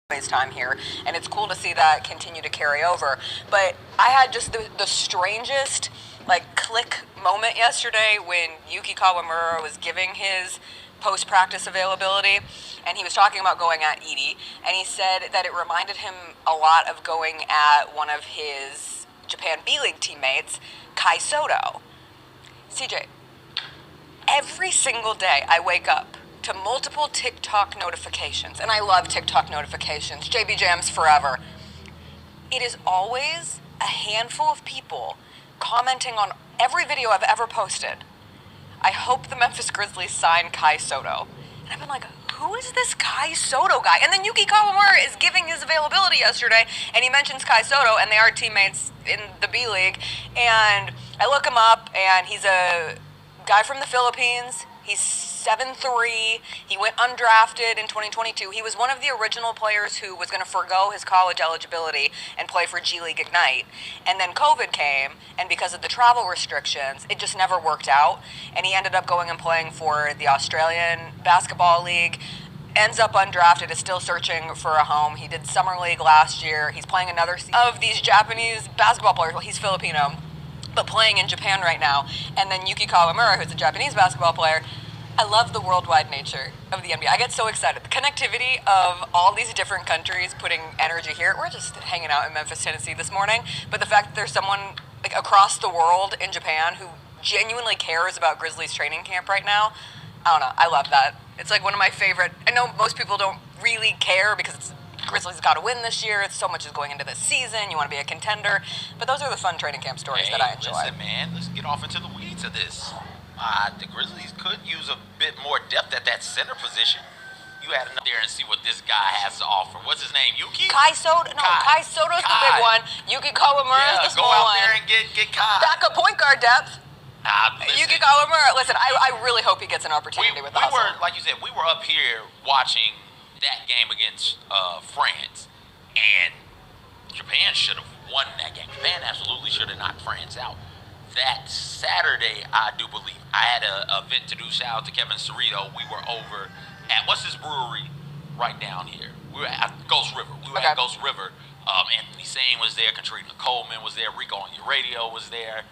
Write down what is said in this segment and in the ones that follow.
time here, and it's cool to see that continue to carry over. But I had just the strangest click moment yesterday when Yuki Kawamura was giving his post-practice availability, and he was talking about going at Edie, and he said that it reminded him a lot of going at one of his Japan B-League teammates, Kai Soto. CJ, every single day I wake up to multiple TikTok notifications, and I love TikTok notifications, JB Jams forever. It is always a handful of people commenting on every video I've ever posted. I hope the Memphis Grizzlies sign Kai Soto. And I've been like, who is this Kai Soto guy? And then Yuki Kawamura is giving his availability yesterday, and he mentions Kai Soto, and they are teammates in the B-League. And I look him up, and he's a guy from the Philippines. He's 7'3". He went undrafted in 2022. He was one of the original players who was going to forego his college eligibility and play for G League Ignite. And then COVID came, and because of the travel restrictions, it just never worked out. And he ended up going and playing for the Australian Basketball League. Ends up undrafted, is still searching for a home. He did Summer League last year. He's playing another season of these Japanese basketball players. Well, he's Filipino, but playing in Japan right now. And then Yuki Kawamura, who's a Japanese basketball player. I love the worldwide nature of the NBA. I get so excited. The connectivity of all these different countries putting energy here. We're just hanging out in Memphis, Tennessee this morning, but the fact that there's someone across the world in Japan who genuinely cares about Grizzlies training camp right now, I don't know. I love that. It's one of my favorite. I know most people don't really care because Grizzlies got to win this year. So much is going into this season. You want to be a contender. But those are the fun training camp stories that I enjoy. Listen, man, let's get off into the weeds of this. The Grizzlies could use a bit more depth at that center position. You add another there and see what this guy has to offer. What's his name? Yuki? Kai Soto? No, Kai Soto's the big one. Yuki Kawamura is the small one. Go out there and get Kai. Backup point guard depth. Yuki Kawamura. Listen, I really hope he gets an opportunity with the hustle. Like you said, we were up here watching that game against France, and Japan should have won that game. Japan absolutely should have knocked France out. That Saturday, I do believe, I had a event to do. Shout out to Kevin Cerrito. We were over at, what's this brewery right down here? We were at Ghost River. At Ghost River. Anthony Sane was there. Katrina Coleman was there. Rico on Your Radio was there.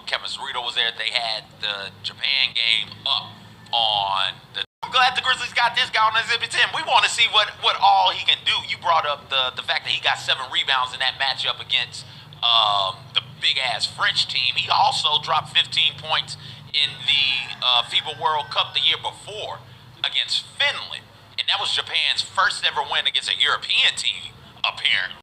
Kevin Cerrito was there. They had the Japan game up on the... I'm glad the Grizzlies got this guy on Exhibit 10. We want to see what all he can do. You brought up the fact that he got 7 rebounds in that matchup against the big-ass French team. He also dropped 15 points in the FIBA World Cup the year before against Finland. And that was Japan's first ever win against a European team, apparently.